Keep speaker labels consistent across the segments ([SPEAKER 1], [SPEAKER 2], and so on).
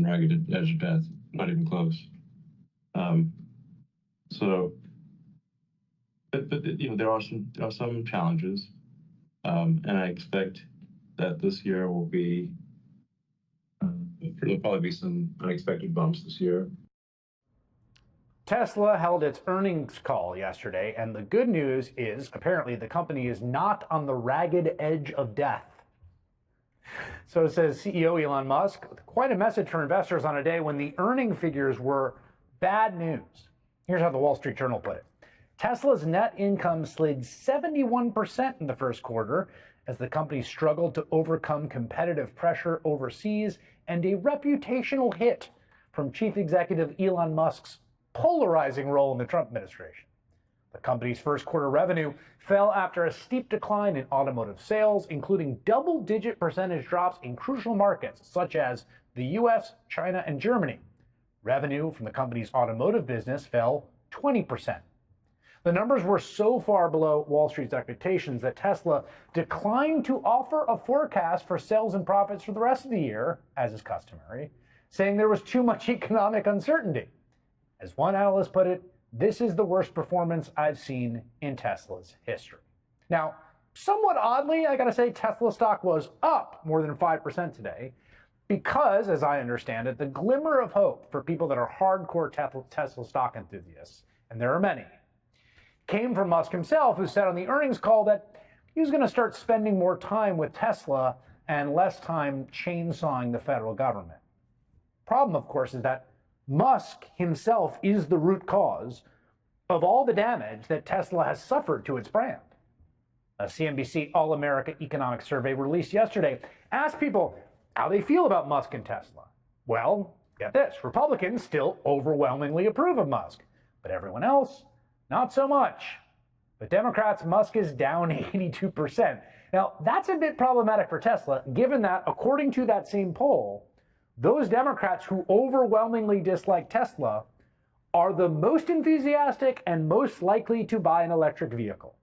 [SPEAKER 1] on ragged edge of death, not even close. So, but you know, there are some challenges, and I expect that this year will be there'll probably be some unexpected bumps this year.
[SPEAKER 2] Tesla held its earnings call yesterday, and the good news is apparently the company is not on the ragged edge of death. So says CEO Elon Musk. Quite a message for investors on a day when the earning figures were bad news. Here's how the Wall Street Journal put it. Tesla's net income slid 71% in the first quarter as the company struggled to overcome competitive pressure overseas and a reputational hit from Chief Executive Elon Musk's polarizing role in the Trump administration. The company's first quarter revenue fell after a steep decline in automotive sales, including double-digit percentage drops in crucial markets such as the US, China, and Germany. Revenue from the company's automotive business fell 20%. The numbers were so far below Wall Street's expectations that Tesla declined to offer a forecast for sales and profits for the rest of the year, as is customary, saying there was too much economic uncertainty. As one analyst put it, this is the worst performance I've seen in Tesla's history. Now, somewhat oddly, I gotta say, Tesla stock was up more than 5% today because, as I understand it, the glimmer of hope for people that are hardcore Tesla stock enthusiasts, and there are many, came from Musk himself, who said on the earnings call that he was gonna start spending more time with Tesla and less time chainsawing the federal government. Problem, of course, is that Musk himself is the root cause of all the damage that Tesla has suffered to its brand. A CNBC All-America Economic Survey released yesterday asked people how they feel about Musk and Tesla. Well, get this, Republicans still overwhelmingly approve of Musk, but everyone else, not so much. But Democrats, Musk is down 82%. Now, that's a bit problematic for Tesla, given that, according to that same poll, those Democrats who overwhelmingly dislike Tesla are the most enthusiastic and most likely to buy an electric vehicle.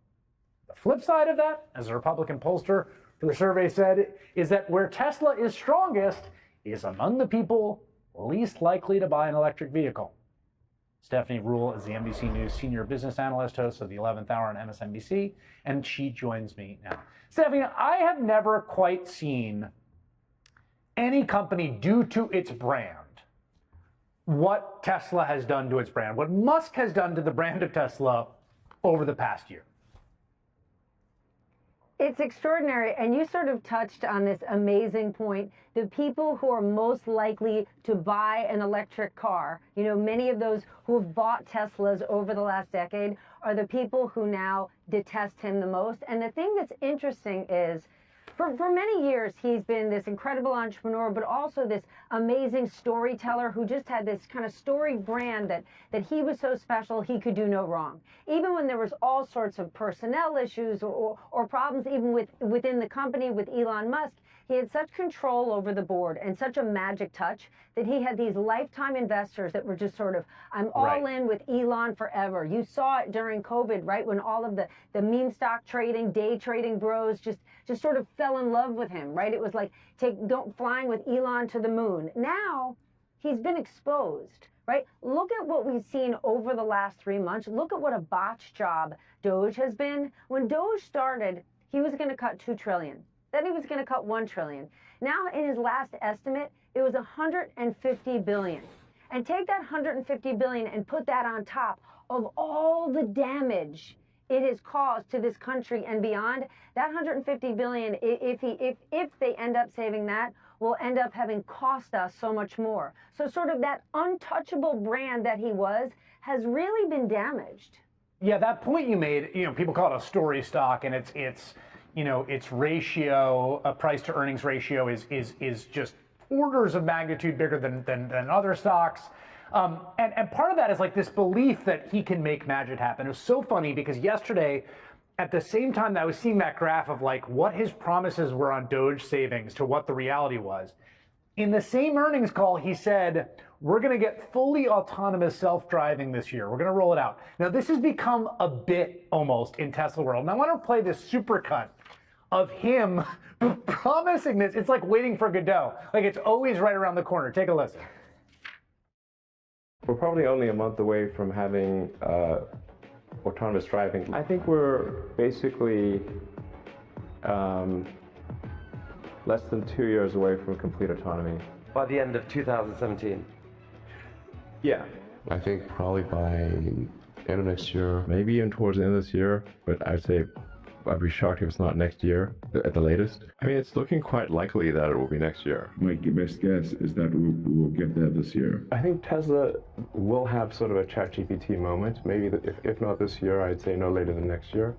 [SPEAKER 2] The flip side of that, as a Republican pollster for the survey said, is that where Tesla is strongest is among the people least likely to buy an electric vehicle. Stephanie Ruhle is the NBC News senior business analyst, host of the 11th Hour on MSNBC, and she joins me now. Stephanie, I have never quite seen any company do to its brand what Tesla has done to its brand, what Musk has done to the brand of Tesla over the past year.
[SPEAKER 3] It's extraordinary, and you sort of touched on this amazing point. The people who are most likely to buy an electric car, you know, many of those who have bought Teslas over the last decade are the people who now detest him the most. And the thing that's interesting is, for many years, he's been this incredible entrepreneur, but also this amazing storyteller who just had this kind of storied brand that he was so special he could do no wrong. Even when there was all sorts of personnel issues or problems even within the company with Elon Musk, he had such control over the board and such a magic touch that he had these lifetime investors that were just sort of, I'm all in with Elon forever. You saw it during COVID, right? When all of the meme stock trading, day trading bros just sort of fell in love with him, right? It was like flying with Elon to the moon. Now he's been exposed, right? Look at what we've seen over the last 3 months. Look at what a botch job Doge has been. When Doge started, he was going to cut $2 trillion. Then he was going to cut $1 trillion. Now, in his last estimate, it was $150 billion. And take that $150 billion and put that on top of all the damage it has caused to this country and beyond. That $150 billion, if they end up saving that, will end up having cost us so much more. So sort of that untouchable brand that he was has really been damaged.
[SPEAKER 2] Yeah, that point you made, you know, people call it a story stock, and it's you know, its ratio, a price to earnings ratio is just orders of magnitude bigger than other stocks. And part of that is like this belief that he can make magic happen. It was so funny because yesterday, at the same time that I was seeing that graph of like what his promises were on Doge savings to what the reality was, in the same earnings call, he said, we're going to get fully autonomous self-driving this year. We're going to roll it out. Now, this has become a bit almost in Tesla world. And I want to play this supercut of him promising this. It's like waiting for Godot. Like it's always right around the corner. Take a listen.
[SPEAKER 4] We're probably only a month away from having autonomous driving. I think we're basically less than 2 years away from complete autonomy.
[SPEAKER 5] By the end of 2017?
[SPEAKER 4] Yeah. I think probably by end of next year, maybe even towards the end of this year, but I'd say I'd be shocked if it's not next year at the latest. I mean, it's looking quite likely that it will be next year.
[SPEAKER 6] My best guess is that we will get there this year.
[SPEAKER 4] I think Tesla will have sort of a ChatGPT moment. Maybe if not this year, I'd say no later than next year.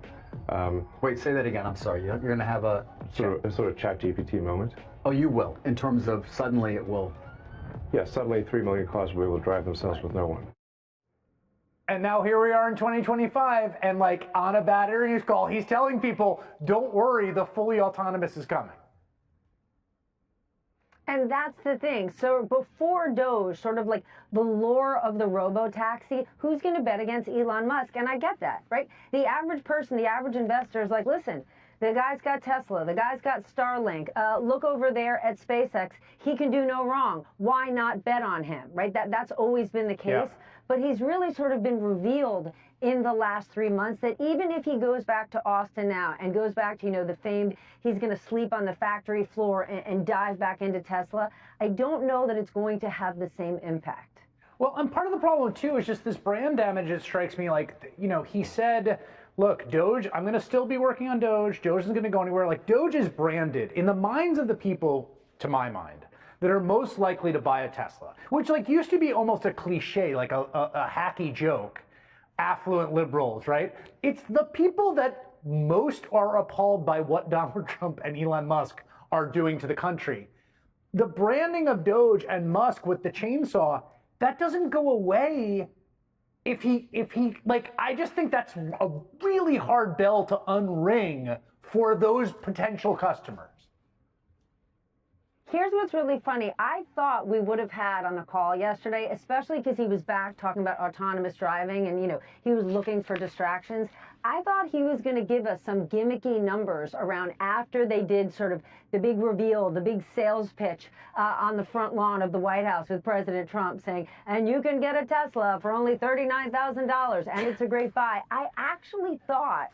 [SPEAKER 7] Wait, say that again. I'm sorry. You're going to have a
[SPEAKER 4] sort of ChatGPT moment.
[SPEAKER 7] Oh, you will. In terms of suddenly it will.
[SPEAKER 4] Yeah, suddenly 3 million cars will be able to drive themselves with no one.
[SPEAKER 2] And now here we are in 2025, and like on a bad earnings call, he's telling people, don't worry, the fully autonomous is coming.
[SPEAKER 3] And that's the thing. So before Doge, sort of like the lure of the robo-taxi, who's going to bet against Elon Musk? And I get that, right? The average person, the average investor is like, listen, the guy's got Tesla, the guy's got Starlink. Look over there at SpaceX. He can do no wrong. Why not bet on him, right? That's always been the case. Yeah. But he's really sort of been revealed in the last 3 months that even if he goes back to Austin now and goes back to, you know, the famed, he's going to sleep on the factory floor and dive back into Tesla, I don't know that it's going to have the same impact.
[SPEAKER 2] Well, and part of the problem, too, is just this brand damage. It strikes me like, you know, he said, look, Doge, I'm going to still be working on Doge. Doge isn't going to go anywhere. Like, Doge is branded in the minds of the people, to my mind, that are most likely to buy a Tesla, which like used to be almost a cliche, like a hacky joke, affluent liberals, right? It's the people that most are appalled by what Donald Trump and Elon Musk are doing to the country. The branding of Doge and Musk with the chainsaw, that doesn't go away if he, like, I just think that's a really hard bell to unring for those potential customers.
[SPEAKER 3] Here's what's really funny. I thought we would have had on the call yesterday, especially because he was back talking about autonomous driving and, you know, he was looking for distractions. I thought he was going to give us some gimmicky numbers around after they did sort of the big reveal, the big sales pitch on the front lawn of the White House with President Trump saying, and you can get a Tesla for only $39,000 and it's a great buy. I actually thought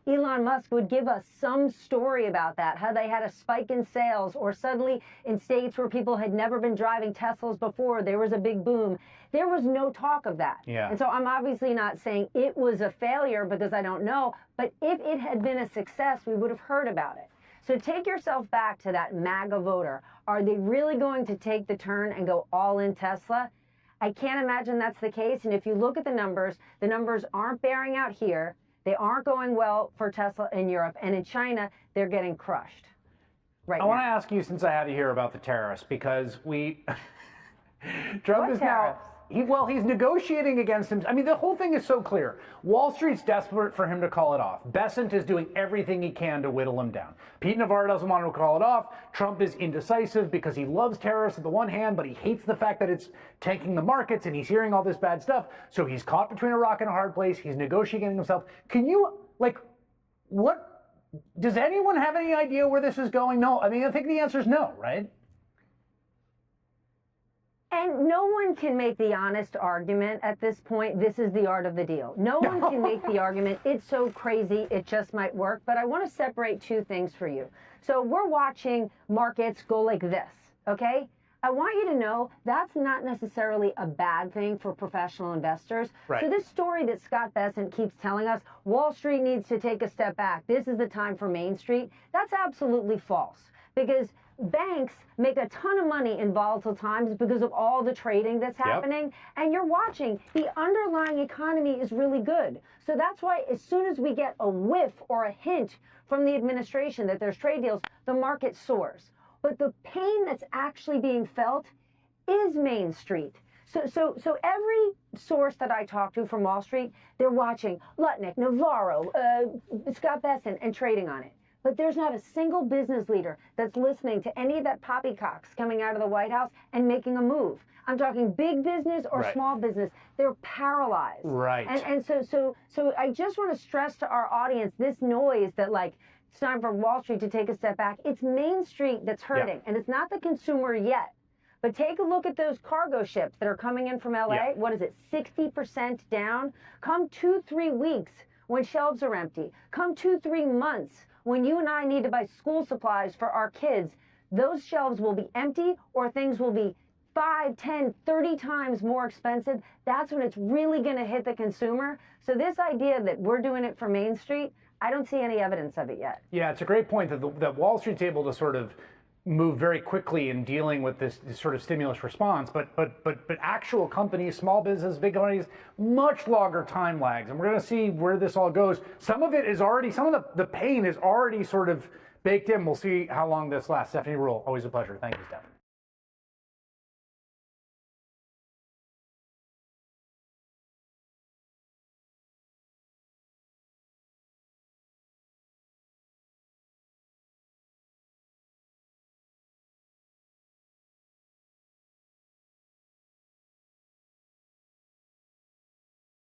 [SPEAKER 3] Elon Musk would give us some story about that, how they had a spike in sales, or suddenly in states where people had never been driving Teslas before, there was a big boom. There was no talk of that. Yeah. And so I'm obviously not saying it was a failure because I don't know, but if it had been a success, we would have heard about it. So take yourself back to that MAGA voter. Are they really going to take the turn and go all in Tesla? I can't imagine that's the case. And if you look at the numbers aren't bearing out here. They aren't going well for Tesla in Europe, and in China, they're getting crushed right now.
[SPEAKER 2] I want to ask you, since I have you here, about the tariffs, because Trump is now, he's negotiating against him. I mean, the whole thing is so clear. Wall Street's desperate for him to call it off. Bessent is doing everything he can to whittle him down. Pete Navarro doesn't want to call it off. Trump is indecisive because he loves tariffs on the one hand, but he hates the fact that it's tanking the markets and he's hearing all this bad stuff. So he's caught between a rock and a hard place. He's negotiating himself. Can you, like, what, does anyone have any idea where this is going? No. I mean, I think the answer is no, right?
[SPEAKER 3] And no one can make the honest argument at this point, this is the art of the deal. No one can make the argument, it's so crazy, it just might work. But I want to separate two things for you. So we're watching markets go like this, okay? I want you to know that's not necessarily a bad thing for professional investors. Right. So this story that Scott Bessent keeps telling us, Wall Street needs to take a step back, this is the time for Main Street, that's absolutely false. Because banks make a ton of money in volatile times because of all the trading that's happening. And you're watching, the underlying economy is really good. So that's why as soon as we get a whiff or a hint from the administration that there's trade deals, the market soars. But the pain that's actually being felt is Main Street. So every source that I talk to from Wall Street, they're watching Lutnick, Navarro, Scott Bessent, and trading on it. But there's not a single business leader that's listening to any of that poppycocks coming out of the White House and making a move. I'm talking big business or small business. They're paralyzed. Right. And so I just want to stress to our audience this noise that, like, it's time for Wall Street to take a step back. It's Main Street that's hurting, and it's not the consumer yet. But take a look at those cargo ships that are coming in from LA.
[SPEAKER 2] Yeah.
[SPEAKER 3] What is it, 60% down? Come 2-3 weeks when shelves are empty. Come 2-3 months when you and I need to buy school supplies for our kids. Those shelves will be empty, or things will be 5, 10, 30 times more expensive. That's when it's really going to hit the consumer. So this idea that we're doing it for Main Street, I don't see any evidence of it yet.
[SPEAKER 2] Yeah, it's a great point that Wall Street's able to sort of move very quickly in dealing with this sort of stimulus response, but actual companies, small business, big companies, much longer time lags, and we're going to see where this all goes. Some of it is already, some of the pain is already sort of baked in. We'll see how long this lasts. Stephanie Ruhle, always a pleasure. Thank you, Steph.